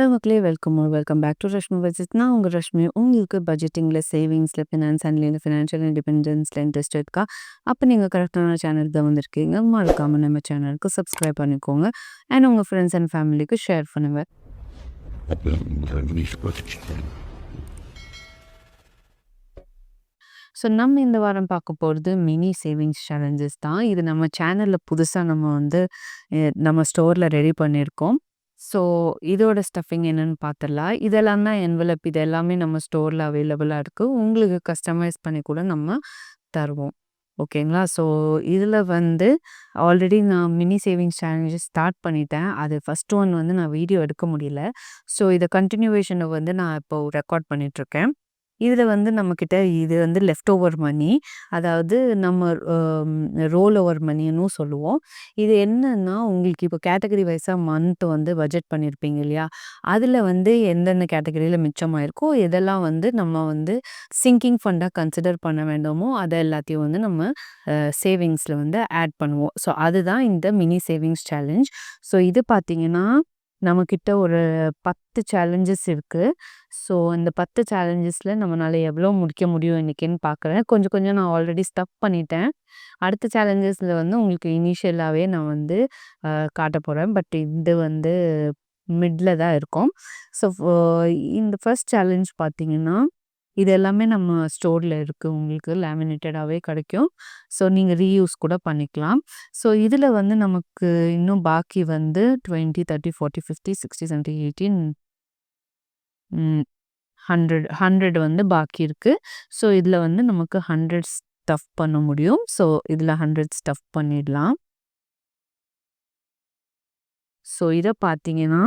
Hello மக்களே, welcome back to Rashmi budget. நான் உங்கள் ரஷ்மி. உங்களுக்கு பட்ஜெட்டிங்கில், சேவிங்ஸில், ஃபினான்ஸ் ஹேண்ட்லிங்கில், ஃபினான்ஷியல் இண்டிபெண்டன்ஸில் இன்ட்ரெஸ்ட் இருக்கா? அப்போ நீங்கள் கரெக்டான சேனல் தான் வந்திருக்கீங்க. மறக்காமல் நம்ம சேனலுக்கு சப்ஸ்கிரைப் பண்ணிக்கோங்க அண்ட் உங்கள் ஃப்ரெண்ட்ஸ் அண்ட் ஃபேமிலிக்கு ஷேர் பண்ணுங்கள். ஸோ நம்ம இந்த வாரம் பார்க்க போகிறது மினி சேவிங்ஸ் சேலஞ்சஸ் தான். இது நம்ம சேனலில் புதுசாக நம்ம ஸ்டோரில் ரெடி பண்ணியிருக்கோம். ஸோ இதோட ஸ்டஃபிங் என்னன்னு பார்த்துடலாம். இதெல்லாம் தான் என்வலப். இது எல்லாமே நம்ம ஸ்டோரில் அவைலபிளாக இருக்குது. உங்களுக்கு கஸ்டமைஸ் பண்ணி கூட நம்ம தருவோம். ஓகேங்களா? ஸோ இதில் ஆல்ரெடி நான் மினி சேவிங்ஸ் சேலஞ்சஸ் ஸ்டார்ட் பண்ணிட்டேன். அது ஃபஸ்ட் ஒன் நான் வீடியோ எடுக்க முடியல. ஸோ இதை கண்டினியூவேஷனை நான் இப்போ ரெக்கார்ட் பண்ணிகிட்ருக்கேன். இதில் நம்மக்கிட்ட இது லெஃப்ட் ஓவர் மணி, அதாவது நம்ம ரோல் ஓவர் மணின்னு சொல்லுவோம். இது என்னன்னா, உங்களுக்கு இப்போ கேட்டகரி வைஸாக மந்த் பட்ஜெட் பண்ணியிருப்பீங்க இல்லையா? அதில் எந்தெந்த கேட்டகரியில் மிச்சமாயிருக்கோ, எதெல்லாம் நம்ம சிங்கிங் ஃபண்டாக கன்சிடர் பண்ண வேண்டாமோ அதை எல்லாத்தையும் நம்ம சேவிங்ஸில் ஆட் பண்ணுவோம். ஸோ அதுதான் இந்த மினி சேவிங்ஸ் சேலஞ்ச். ஸோ இது பார்த்திங்கன்னா நம்மக்கிட்ட ஒரு 10 சேலஞ்சஸ் இருக்குது. ஸோ இந்த 10 சேலஞ்சஸில் நம்மளால் எவ்வளோ முடிக்க முடியும் இன்றைக்கின்னு பார்க்குறேன். கொஞ்சம் நான் ஆல்ரெடி ஸ்டப் பண்ணிட்டேன். அடுத்த சேலஞ்சஸில் உங்களுக்கு இனிஷியலாகவே நான் காட்ட போகிறேன். பட் இது மிடில் தான் இருக்கும். ஸோ இந்த ஃபர்ஸ்ட் சேலஞ்ச் பார்த்திங்கன்னா, இது எல்லாமே நம்ம ஸ்டோரில் இருக்குது. உங்களுக்கு லேமினேட்டடாகவே கிடைக்கும். ஸோ நீங்கள் ரீயூஸ் கூட பண்ணிக்கலாம். ஸோ இதில் நமக்கு இன்னும் பாக்கி 20, 30, 40, 50, 60, 70, 80, 100 பாக்கி இருக்குது. ஸோ இதில் நமக்கு 100 ஸ்டஃப் பண்ண முடியும். ஸோ இதில் 100 ஸ்டஃப் பண்ணிடலாம். ஸோ இதை பார்த்தீங்கன்னா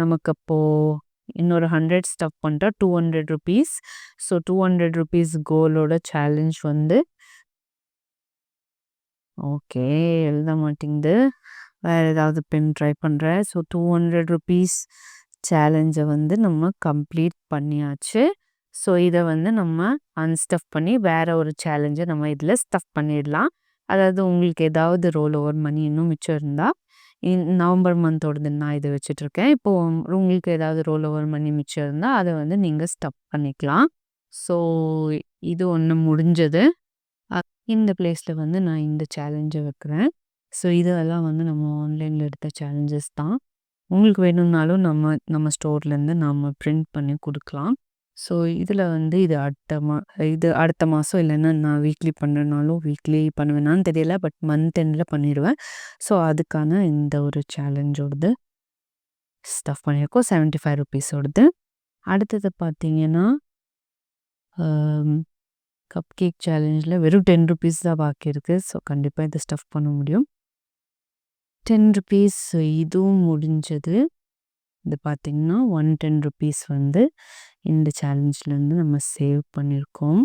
நமக்கு அப்போது இன்னொரு 100 ஸ்டஃப் பண்ணிட்டா 200 ருபீஸ். ஸோ 200 ருபீஸ் கோலோட சேலஞ்ச் ஓகே எழுத மாட்டேங்குது. வேறு ஏதாவது பென் ட்ரை பண்ணுறேன். ஸோ 200 ருபீஸ் சேலஞ்சை நம்ம கம்ப்ளீட் பண்ணியாச்சு. ஸோ இதை நம்ம அன்ஸ்டஃப் பண்ணி வேறு ஒரு சேலஞ்சை நம்ம இதில் ஸ்டஃப் பண்ணிடலாம். அதாவது உங்களுக்கு ஏதாவது ரோல் ஓவர் மணி இன்னும் மிச்சம் இருந்தால், நவம்பர் மந்தோடது நான் இதை வச்சுட்ருக்கேன். இப்போது உங்களுக்கு ஏதாவது ரோல் ஓவர் மணி மிச்சம் இருந்தால் அதை நீங்கள் ஸ்டஃப் பண்ணிக்கலாம். ஸோ இது ஒன்று முடிஞ்சது. இந்த பிளேஸில் நான் இந்த சேலஞ்சை வைக்கிறேன். ஸோ இதெல்லாம் நம்ம ஆன்லைனில் எடுத்த சேலஞ்சஸ் தான். உங்களுக்கு வேணும்னாலும் நம்ம ஸ்டோர்லேருந்து நம்ம பிரிண்ட் பண்ணி கொடுக்கலாம். ஸோ இதில் இது அடுத்த மாதம் இல்லைன்னா நான் வீக்லி பண்ணுறனாலும் வீக்லி பண்ணுவேனான்னு தெரியல. பட் மந்த் எண்டில் பண்ணிடுவேன். ஸோ அதுக்கான இந்த ஒரு சேலஞ்சோடது ஸ்டஃப் பண்ணியிருக்கோம். 75 ருபீஸோடது. அடுத்தது பார்த்தீங்கன்னா கப் கேக் சேலஞ்சில் வெறும் 10 ருபீஸ் தான் பாக்கி இருக்குது. ஸோ கண்டிப்பாக இதை ஸ்டஃப் பண்ண முடியும். 10 ருபீஸ் இதுவும் முடிஞ்சது. இது பார்த்திங்கன்னா 110 ருபீஸ் இந்த சேலஞ்சிலேருந்து நம்ம சேவ் பண்ணியிருக்கோம்.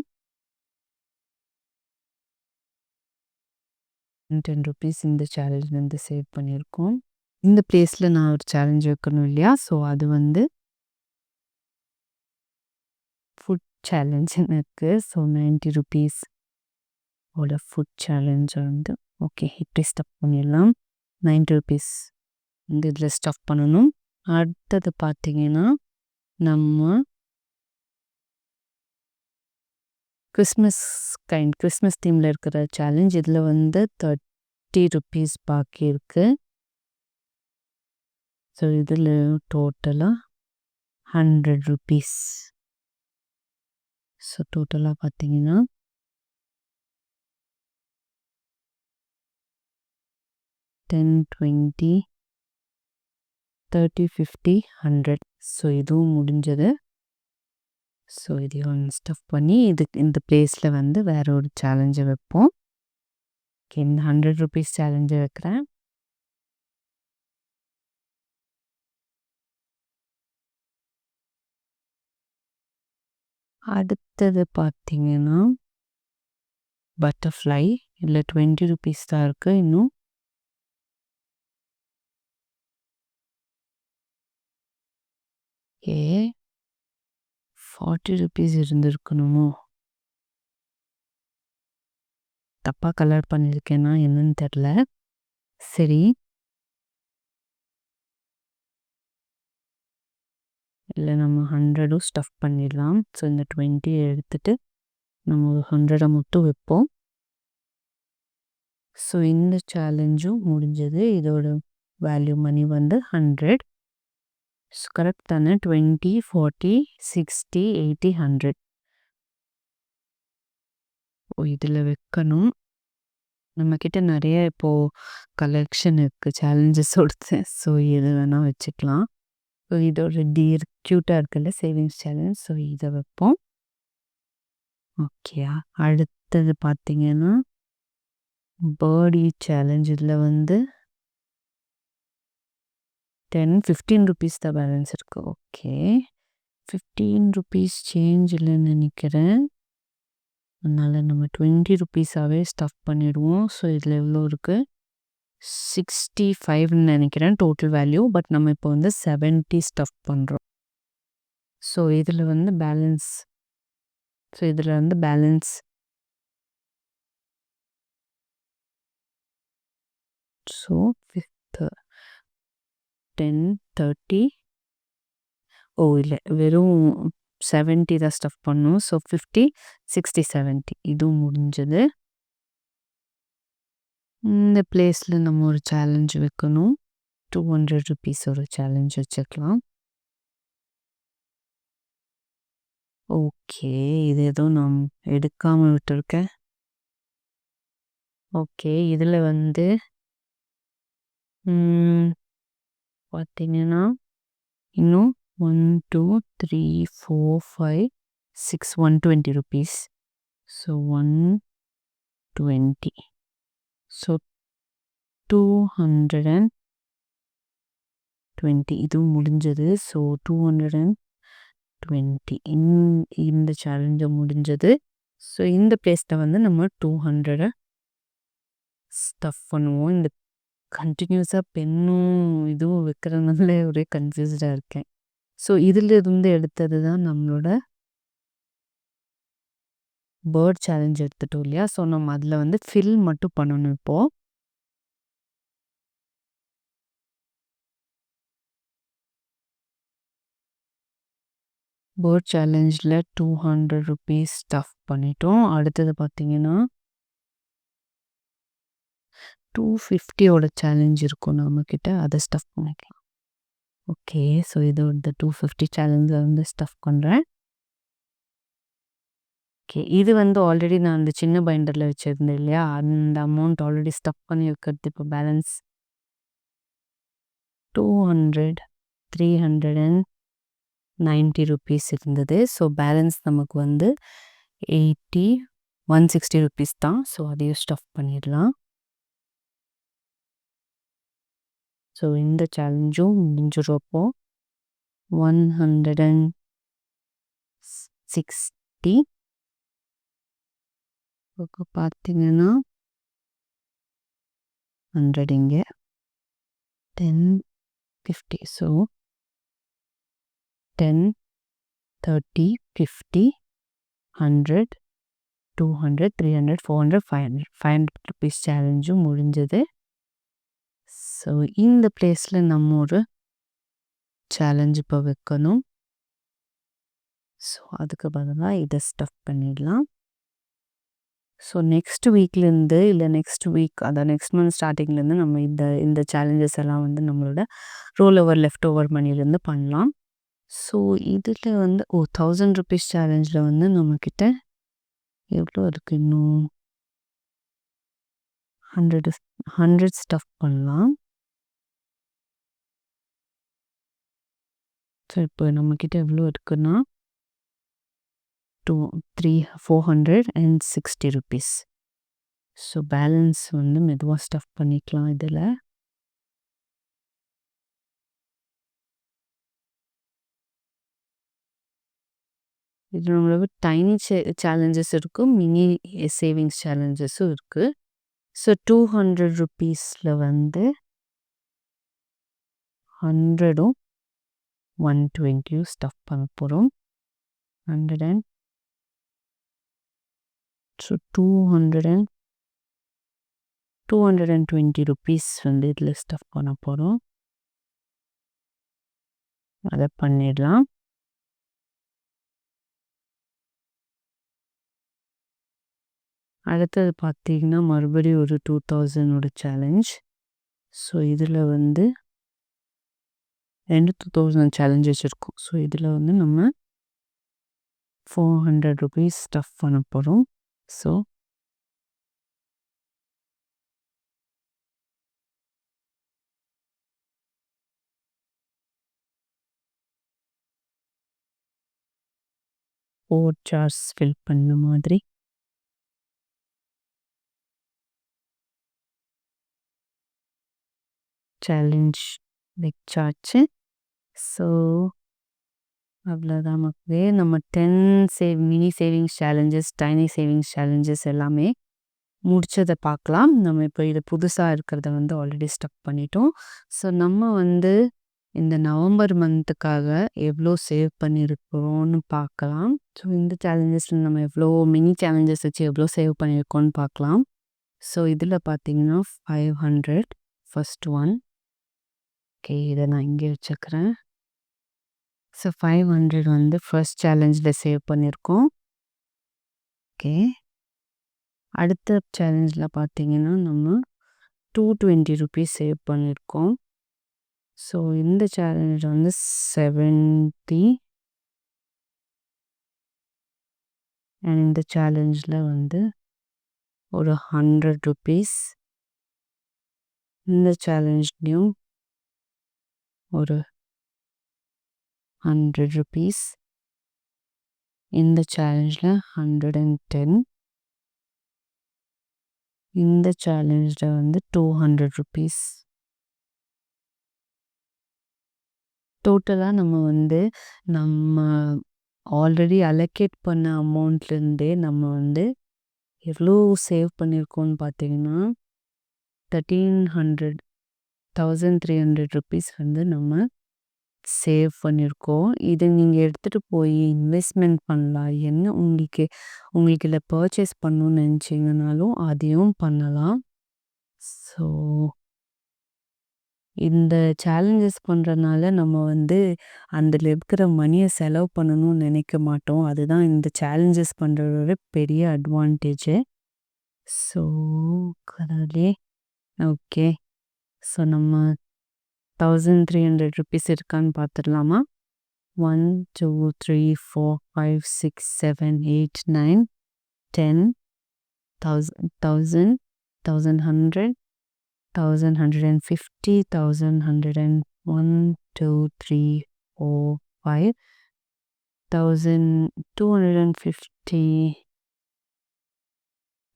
10 ருபீஸ் இந்த சேலஞ்சிலேருந்து சேவ் பண்ணியிருக்கோம். இந்த பிளேஸில் நான் ஒரு சேலஞ்ச் வைக்கணும் இல்லையா? ஸோ அது ஃபுட் சேலஞ்சுன்னு இருக்குது. ஸோ 90 ருபீஸ் ஓட ஃபுட் சேலஞ்ச் ஓகே இப்படி ஸ்டஃப் பண்ணிடலாம். 90 ருபீஸ் இதில் ஸ்டஃப் பண்ணணும். அடுத்தது பார்த்திங்கன்னா நம்ம கிறிஸ்மஸ் தீமில் இருக்கிற சேலஞ்ச். இதில் 30 ருபீஸ் பாக்கி இருக்குது. ஸோ இதில் டோட்டலாக 100 ருபீஸ். ஸோ டோட்டலாக பார்த்தீங்கன்னா 10, 20, 30, 50, 100. ஸோ இதுவும் முடிஞ்சது. ஸோ இதையும் ஸ்டஃப் பண்ணி இந்த பிளேஸில் வேறு ஒரு சேலஞ்சை வைப்போம். ஓகே இந்த 100 ருபீஸ் சேலஞ்சை வைக்கிறேன். அடுத்தது பார்த்தீங்கன்னா பட்டர்ஃப்ளை. இதில் 20 ருபீஸ் தான் இருக்குது இன்னும். ஓகே 40 ருபீஸ் இருந்திருக்கணுமோ? தப்பாக கலர் பண்ணியிருக்கேன்னா என்னன்னு தெரில. சரி இல்லை நம்ம 100ம் ஸ்டஃப் பண்ணிடலாம். ஸோ இந்த 20 எடுத்துட்டு நம்ம ஒரு 100 மட்டும் வைப்போம். ஸோ இந்த சேலஞ்சும் முடிஞ்சது. இதோட வேல்யூ மணி வந்து 100. ஸோ கரெக்ட் தானே? 20, 40, 60, 80, 100. இதில் வைக்கணும். நம்மக்கிட்ட நிறைய இப்போது கலெக்ஷன் இருக்குது சேலஞ்சஸோடது. ஸோ எது வேணால் வச்சுக்கலாம். ஸோ இதோட டீர் க்யூட்டாக இருக்குல்ல சேவிங்ஸ் சேலஞ்ச். ஸோ இதை வைப்போம். ஓகே, அடுத்தது பார்த்தீங்கன்னா பேர்டி சேலஞ்ச். இதில் வந்து 15 ருபீஸ் தான் பேலன்ஸ் இருக்குது. ஓகே, 15 ருபீஸ் சேஞ்ச் இல்லைன்னு நினைக்கிறேன். அதனால் நம்ம 20 ருபீஸாகவே ஸ்டஃப் பண்ணிடுவோம். ஸோ இதில் எவ்வளோ இருக்குது? 65ன்னு நினைக்கிறேன் டோட்டல் வேல்யூ. பட் நம்ம இப்போ வந்து 70 ஸ்டஃப் பண்ணுறோம். ஸோ இதில் வந்து பேலன்ஸ் ஸோ 10, 30. இல்லை, வெறும் 70 தான் ஸ்டஃப் பண்ணும். ஸோ 50, 60, 70 இதுவும் முடிஞ்சது. இந்த பிளேஸில் நம்ம ஒரு சேலஞ்ச் வைக்கணும். 200 ருபீஸ் ஒரு சேலஞ்ச் வச்சுக்கலாம். ஓகே, இது ஏதோ நான் எடுக்காமல் விட்டுருக்கேன். ஓகே, இதில் வந்து பார்த்தீங்கன்னா இன்னும் 1, 2, 3, 4, 5, 6, 120 ருபீஸ். ஸோ 120. ஸோ 220 இதுவும் முடிஞ்சது. ஸோ 220 இந்த சேலஞ்சை முடிஞ்சது. ஸோ இந்த பிளேஸில் வந்து நம்ம 200 ஸ்டஃப் பண்ணுவோம். இந்த கண்டினியூஸாக பென்னும் இதுவும் வைக்கிறதுனால ஒரே கன்ஃபியூஸ்டாக இருக்கேன். ஸோ இதிலிருந்து எடுத்தது தான் நம்மளோட பேர்ட் சேலஞ்ச் எடுத்துட்டோம் இல்லையா? ஸோ நம்ம அதில் வந்து ஃபில் மட்டும் பண்ணணும். இப்போது பேர்ட் சேலஞ்சில் 200 ருபீஸ் ஸ்டஃப் பண்ணிட்டோம். அடுத்தது பார்த்தீங்கன்னா 250யோட சேலஞ்ச் இருக்கும் நம்மக்கிட்ட, அதை ஸ்டஃப் பண்ணிக்கலாம். ஓகே, ஸோ இதோட 250 சேலஞ்சை வந்து ஸ்டஃப் பண்ணுறேன். ஓகே, இது வந்து ஆல்ரெடி நான் அந்த சின்ன பைண்டரில் வச்சுருந்தேன் இல்லையா? அந்த அமௌண்ட் ஆல்ரெடி ஸ்டஃப் பண்ணி வைக்கிறது. இப்போ பேலன்ஸ் 200, 390 ருபீஸ் இருந்தது. ஸோ பேலன்ஸ் நமக்கு வந்து 80, 160 ருபீஸ் தான். ஸோ அதையும் ஸ்டஃப் பண்ணிடலாம். ஸோ இந்த சேலஞ்சும் முடிஞ்சிருப்போ 160. இப்போ பார்த்தீங்கன்னா 100 இங்கே 10, 50. ஸோ 10, 30, 50, 100, 200, 300, 400, 500 ருபீஸ் சேலஞ்சும் முடிஞ்சது. ஸோ இந்த பிளேஸில் நம்ம ஒரு சேலஞ்ச் இப்போ வைக்கணும். ஸோ அதுக்கு பதிலாக இதை ஸ்டஃப் பண்ணிடலாம். ஸோ நெக்ஸ்ட் வீக்லேருந்து இல்லை நெக்ஸ்ட் மந்த் ஸ்டார்டிங்லேருந்து நம்ம இந்த சேலஞ்சஸ் எல்லாம் வந்து நம்மளோட ரோல் ஓவர் லெஃப்ட் ஓவர் மணிலேருந்து பண்ணலாம். ஸோ இதில் வந்து 1000 ருபீஸ் சேலஞ்சில் வந்து நம்மக்கிட்ட எவ்வளோ இருக்குது? இன்னும் 100 ஸ்டஃப் பண்ணலாம். ஸோ இப்போ நம்மக்கிட்ட எவ்வளோ இருக்குன்னா 460 ருபீஸ். ஸோ பேலன்ஸ் வந்து மெதுவாக ஸ்டஃப் பண்ணிக்கலாம். இதில் இது நம்மளோட டைனி சேலஞ்சஸ் இருக்கும், மினி சேவிங்ஸ் சேலஞ்சஸும் இருக்குது. ஸோ 200 ருபீஸில் வந்து 100ம் 120யும் ஸ்டஃப் பண்ண போகிறோம். 100 ஸோ 220 ருபீஸ் வந்து இதில் ஸ்டஃப் பண்ண போகிறோம். அதை பண்ணிடலாம். அடுத்தது பார்த்தீங்கன்னா, மறுபடியும் ஒரு 2000 சேலஞ்ச். ஸோ இதில வந்து 2 2000 சேலஞ்சஸ் இருக்கும். ஸோ இதில வந்து நம்ம ₹400 ஸ்டஃப் பண்ண போறோம். ஸோ ஃபோர் ஜார்ஸ் ஃபில் பண்ண மாதிரி. சேலஞ்ச் வச்சாச்சு. ஸோ அவ்வளோதான் மக்களே. நம்ம 10 mini savings challenges, tiny savings challenges எல்லாமே முடிச்சதை பார்க்கலாம். நம்ம இப்போ இது புதுசா இருக்கிறத வந்து ஆல்ரெடி ஸ்டப் பண்ணிட்டோம். ஸோ நம்ம வந்து இந்த நவம்பர் மந்த்துக்காக எவ்வளோ சேவ் பண்ணியிருக்கிறோம்னு பார்க்கலாம். ஸோ இந்த சேலஞ்சஸ்ல நம்ம எவ்வளோ மினி சேலஞ்சஸ் வச்சு எவ்வளோ சேவ் பண்ணியிருக்கோம்னு பார்க்கலாம். ஸோ இதில் பார்த்தீங்கன்னா 500 ஃபர்ஸ்ட் ஒன். ஓகே, இதை நான் இங்கே வச்சுக்கிறேன். ஸோ 500 வந்து ஃபர்ஸ்ட் சேலஞ்சில் சேவ் பண்ணியிருக்கோம். ஓகே, அடுத்த சேலஞ்சில் பார்த்தீங்கன்னா நம்ம ₹220 சேவ் பண்ணியிருக்கோம். ஸோ இந்த சேலஞ்ச் வந்து 70 அண்ட் இந்த சேலஞ்சில் வந்து ஒரு ₹100. இந்த சேலஞ்ச்லேயும் ஒரு ₹100. இந்த சேலஞ்சில் 110. இந்த சேலஞ்சில் வந்து ₹200. டோட்டலாக நம்ம வந்து நம்ம ஆல்ரெடி அலோகேட் பண்ண அமௌண்ட்லேருந்தே நம்ம வந்து எவ்வளோ சேவ் பண்ணியிருக்கோம்னு பார்த்தீங்கன்னா ₹1,300 வந்து நம்ம சேவ் பண்ணியிருக்கோம். இதை நீங்கள் எடுத்துகிட்டு போய் இன்வெஸ்ட்மெண்ட் பண்ணலாம். என்ன உங்களுக்கு இதில் பர்ச்சேஸ் பண்ணணும்னு நினச்சிங்கனாலும் அதையும் பண்ணலாம். ஸோ இந்த சேலஞ்சஸ் பண்ணுறனால நம்ம வந்து அதில் இருக்கிற மணியை செலவு பண்ணணும்னு நினைக்க மாட்டோம். அதுதான் இந்த சேலஞ்சஸ் பண்ணுறதோட பெரிய அட்வான்டேஜு. ஸோ கடவுளே. ஓகே, ஸோ நம்ம ₹1,300 இருக்கான்னு பார்த்துடலாமா? 1 2 3 4 5 6 7 8 9 10 1000 1100 1150 1101 2 3 4 5 1250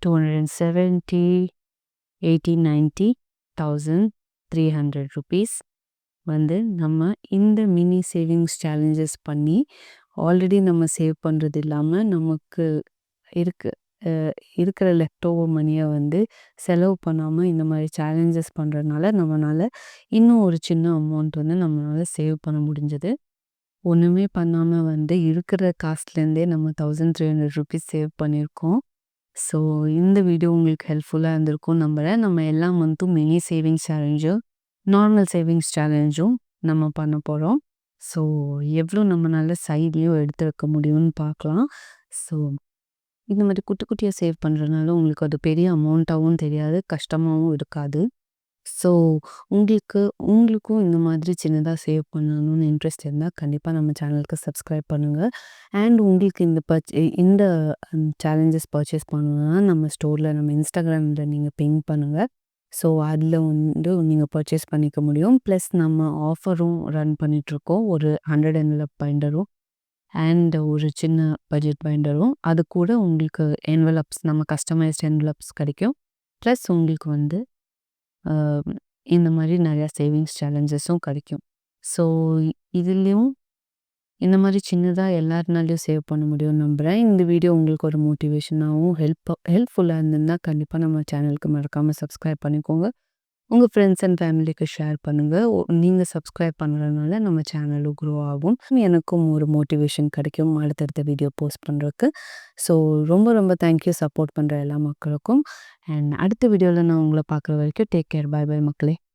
270 80 90 ₹1,300 வந்து நம்ம இந்த மினி சேவிங்ஸ் சேலஞ்சஸ் பண்ணி ஆல்ரெடி நம்ம சேவ் பண்ணுறது இல்லாமல் நமக்கு இருக்கிற லெஃப்ட் ஓவர் மணியை வந்து செலவு பண்ணாமல் இந்த மாதிரி சேலஞ்சஸ் பண்ணுறதுனால நம்மளால் இன்னும் ஒரு சின்ன அமௌண்ட் வந்து நம்மளால் சேவ் பண்ண முடிஞ்சது. ஒன்றுமே பண்ணாமல் வந்து இருக்கிற காஸ்ட்லேருந்தே நம்ம ₹1,300 சேவ் பண்ணியிருக்கோம். ஸோ இந்த வீடியோ உங்களுக்கு ஹெல்ப்ஃபுல்லாக இருந்திருக்கும் நம்புகிறேன். நம்ம எல்லா மந்த்தும் மினி சேவிங்ஸ் சேலஞ்சும் நார்மல் சேவிங்ஸ் சேலஞ்சும் நம்ம பண்ண போகிறோம். ஸோ எவ்வளோ நம்மளால் சைட்லேயும் எடுத்து வைக்க முடியும்னு பார்க்கலாம். ஸோ இந்த மாதிரி குட்டி குட்டியாக சேவ் பண்ணுறதுனால உங்களுக்கு அது பெரிய அமௌண்ட்டாகவும் தெரியாது, கஷ்டமாகவும் இருக்காது. ஸோ உங்களுக்கும் இந்த மாதிரி சின்னதாக சேவ் பண்ணணும்னு இன்ட்ரெஸ்ட் இருந்தால் கண்டிப்பாக நம்ம சேனலுக்கு சப்ஸ்கிரைப் பண்ணுங்கள். அண்ட் உங்களுக்கு இந்த சேலஞ்சஸ் பர்ச்சேஸ் பண்ணணுன்னா நம்ம ஸ்டோரில் நம்ம இன்ஸ்டாகிராமில் நீங்கள் பிங் பண்ணுங்கள். ஸோ அதில் வந்து நீங்கள் பர்ச்சேஸ் பண்ணிக்க முடியும். ப்ளஸ் நம்ம ஆஃபரும் ரன் பண்ணிகிட்ருக்கோம். ஒரு 100 envelope பைண்டரும் அண்ட் ஒரு சின்ன பட்ஜெட் பைண்டரும். அது கூட உங்களுக்கு என்வலப்ஸ், நம்ம கஸ்டமைஸ்ட் என்வலப்ஸ் கிடைக்கும். ப்ளஸ் உங்களுக்கு வந்து இந்த மாதிரி நிறையா சேவிங்ஸ் சேலஞ்சஸும் கிடைக்கும். ஸோ இதுலேயும் இந்த மாதிரி சின்னதாக எல்லாருனாலையும் சேவ் பண்ண முடியும்னு நம்புகிறேன். இந்த வீடியோ உங்களுக்கு ஒரு மோட்டிவேஷனாகவும் ஹெல்ப்ஃபுல்லாக இருந்ததுன்னா கண்டிப்பாக நம்ம சேனலுக்கு மறக்காமல் சப்ஸ்கிரைப் பண்ணிக்கோங்க. உங்கள் ஃப்ரெண்ட்ஸ் அண்ட் ஃபேமிலிக்கு ஷேர் பண்ணுங்கள். நீங்கள் சப்ஸ்கிரைப் பண்ணுறதுனால நம்ம சேனலும் க்ரோ ஆகும். எனக்கும் ஒரு மோட்டிவேஷன் கிடைக்கும் அடுத்தடுத்த வீடியோ போஸ்ட் பண்ணுறதுக்கு. ஸோ ரொம்ப ரொம்ப தேங்க்யூ சப்போர்ட் பண்ணுற எல்லா மக்களுக்கும். அண்ட் அடுத்த வீடியோவில் நான் உங்களை பார்க்குற வரைக்கும் டேக் கேர். பாய் பாய் மக்களே.